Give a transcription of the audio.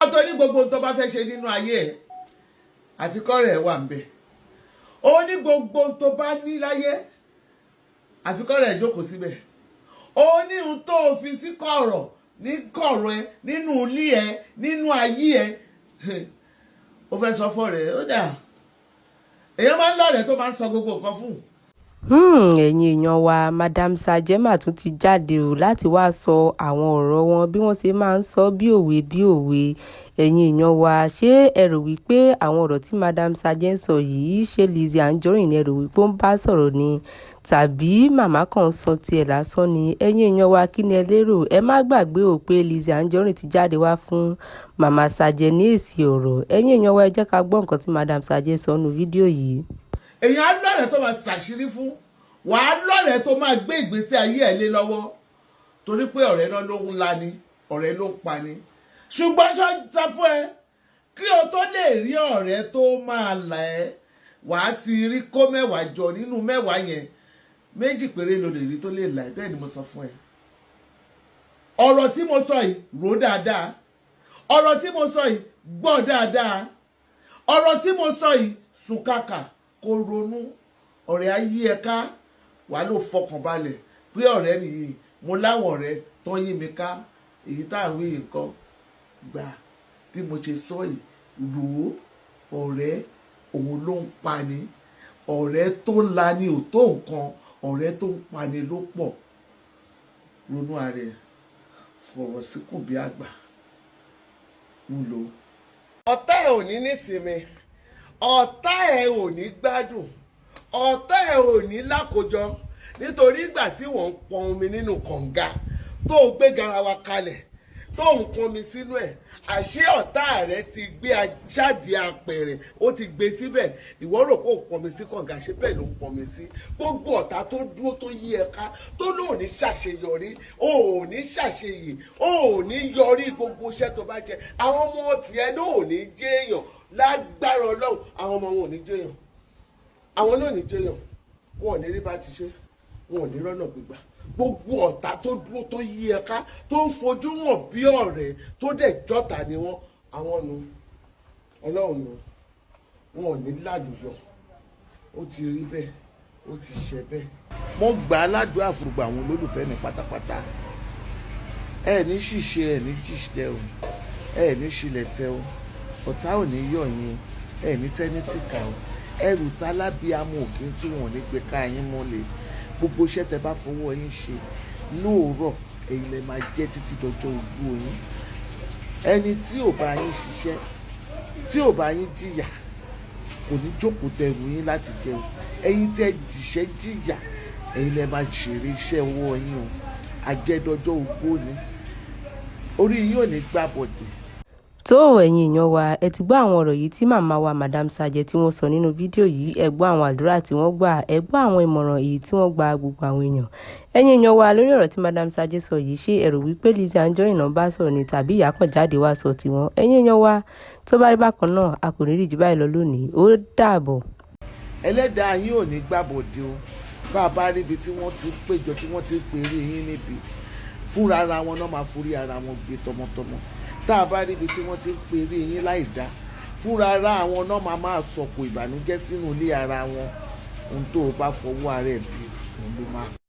tó ní gbogbo tó bá fẹ́ ṣe nínú ayé ẹ̀ àfikọ́ rẹ̀ wà ń bẹ̀. Ó ní gbogbo tó bá ní láyé àfikọ́ rẹ̀ jókòó síbẹ̀. Ó ní ohun tó fi sí kọ̀rọ̀ ní kọ̀rọ̀ ẹ nínú ilé ẹ nínú ayé ẹ. Ó fẹ́ sọ fọ́ rẹ̀ ó dà. Èèyàn máa ń lọ́rẹ̀ẹ́ tó máa ń sọ gbogbo nǹkan fún. Ẹ̀yin èèyàn wa Madam SAJE mà tún ti jáde o láti wá sọ àwọn ọ̀rọ̀ wọn bí wọ́n ṣe máa ń sọ bí òwe. Ẹ̀yin èèyàn wa ṣé ẹ rò wípé àwọn ọ̀rọ̀ tí Madam SAJE ń sọ yìí ṣé LIZZY ANJORIN ẹ rò wípé ó ń bá sọ̀rọ̀ ni tàbí màmá kan sọ tiẹ̀ lásán ni? Ẹ̀yin èèyàn wa kí ni ẹ lérò? Ẹ má gbàgbé o pé LIZZY ANJORIN ti jáde wá fún Màmá SAJE ní èsì ọ̀rọ̀. Ẹ̀yin èèyàn wa ẹ jẹ́ ká gbọ́ nǹkan tí Madam SAJE sọ nínú fídíò yìí. Èèyàn á lọ́rẹ̀ẹ́ tó máa ṣàṣírí fún, wàá lọ́rẹ̀ẹ́ tó máa gbé ìgbésí ayé ẹ̀ lé lọ́wọ́ torí pé ọ̀rẹ́ náà ló ń la ni, ọ̀rẹ́ ló ń pa ni. Ṣùgbọ́n ṣọ́ ta fún ẹ kí o tó lè rí ọ̀rẹ́ tó máa là ẹ́, wàá ti rí kó 10 jọ nínú 10 yẹn 2 péré ló lè rí tó lè là ẹ́. Bẹ́ẹ̀ ni mo sọ fún ẹ. Ọ̀rọ̀ tí mo sọ yìí rò dáadáa, ọ̀rọ̀ tí mo sọ yìí gbọ́ dáadáa, ọ̀rọ̀ tí mo sọ yìí sùn kàkà kó ronú. Ọ̀rẹ́ ayé ẹ ká wàá ló fọkàn balẹ̀ pé ọ̀rẹ́ mi yìí mo láwọn ọ̀rẹ́ tó yí mi ká. Èyí tá à ń wí nǹkan gbà bí mo ṣe sọ yìí rò ó. Ọ̀rẹ́ òun ló ń pani, ọ̀rẹ́ tó ń la ni ò tó nǹkan, ọ̀rẹ́ tó ń pani ló pọ̀. Ronú ara ẹ̀, fọ̀rọ̀ síkùn bí àgbà ń lò. Ọ̀tá ẹ̀ ò ní nísinmi, ọ̀tá ẹ̀ ò ní gbádùn, ọ̀tá ẹ̀ ò ní lákòjọ nítorí ìgbà tí wọ́n ń pọn omi nínú kànga tó gbé garawa kalẹ̀ tó ń pọnmi sínú ẹ̀, àṣé ọ̀tá rẹ̀ ti gbé ajáde apẹ̀rẹ̀ ó ti gbé síbẹ̀. Ìwọ rò pé ó ń pọnmi sí kànga, ṣé bẹ́ẹ̀ ló ń pọnmi sí. Gbogbo ọ̀tá tó dúró tó yí ẹ ká tó lóò ní ṣàṣeyọrí, ò ní ṣàṣeyè, ò ní yọrí gbogbo iṣẹ́ tó bá jẹ. Àwọn ọmọ tiẹ̀ náà ò ní jẹ́ èèyàn lágbára Ọlọ́run. Àwọn ọmọ wọn ò ní jẹ́ èèyàn, àwọn náà ò ní jẹ́ èèyàn, wọn ò ní rí bá ti ṣe, wọn ò ní rọ́nà gbígbà. Gbogbo ọ̀tá tó dúró tó yí ẹ ká tó ń fojú wọn bí ọ̀rẹ́ tó dẹ̀ jọ́ta ni wọ́n, àwọn nu Ọlọ́run nu wọn ò ní lálùyọ. Ó ti rí bẹ́ẹ̀, ó ti ṣe bẹ́ẹ̀. Mo gbà á ládùúrà fún gbogbo àwọn olólùfẹ́ mi pátápátá. Ẹ ní ṣìṣe, ẹ ní jíṣẹ́ o, ẹ ní ṣílẹ̀ tẹ o, ọ̀tá ò ní yọ̀ yín, ẹ ní tẹ́nítìkà o. Ẹrù tálábíàmọ òkín tí wọn ò ní gbé ká yín mọ́lẹ̀. Gbogbo iṣẹ́ tẹ bá fọwọ́ yín ṣe lóòrọ̀ èyí lẹ máa jẹ́ títí dọjọ́ ogbó yín. Ẹni tí ò bá yín ṣiṣẹ́, tí ò bá yín jìyà kò ní jókòó tẹrù yín láti jẹun. Ẹ̀yin tẹ jìṣẹ́ jìyà èyí lẹ máa ṣèrè iṣẹ́ ọwọ́ yín o. Àjẹdọjọ́ ogbó ni, orí yín ò ní gbàbọ̀dẹ̀. Tó ẹ̀yin èèyàn wa ẹ ti gbọ́ àwọn ọ̀rọ̀ yìí tí màmá wa Madam SAJE tí wọ́n sọ nínú fídíò yìí. Ẹ gbọ́ àwọn àdúrà tí wọ́n gbà, ẹ gbọ́ àwọn ìmọ̀ràn èyí tí wọ́n gba gbogbo àwọn èèyàn. Ẹ̀yin èèyàn wa lórí ọ̀rọ̀ tí Madam SAJE sọ yìí, ṣé ẹ rò wípé LIZZY ANJORIN náà bá sọ̀rọ̀ ni tàbí ìyá kan jáde wá sọ tiwọn? Ẹ̀yin èèyàn wa tó bá rí bákan náà a kò ní rí jù báyìí lọ lónìí. Ó dàbọ̀. Ẹlẹ́dàá yín ò ní gbàbọ̀dẹ̀ o. Bá a bá rí ibi tí wọ́n ti péjọ tí wọ́n ti pèrè yín níbi fúnra ara wọn náà máa forí ara wọn gbé tọmọtọmọ. Tá a bá rí ibi tí wọ́n ti pèrè yín láì dá fúnra ara àwọn náà máa sọ̀kò ìbànújẹ́ sínú ilé ara wọn. Ohun tó o bá fọwọ́ ara ẹ̀ bí òun ló máa.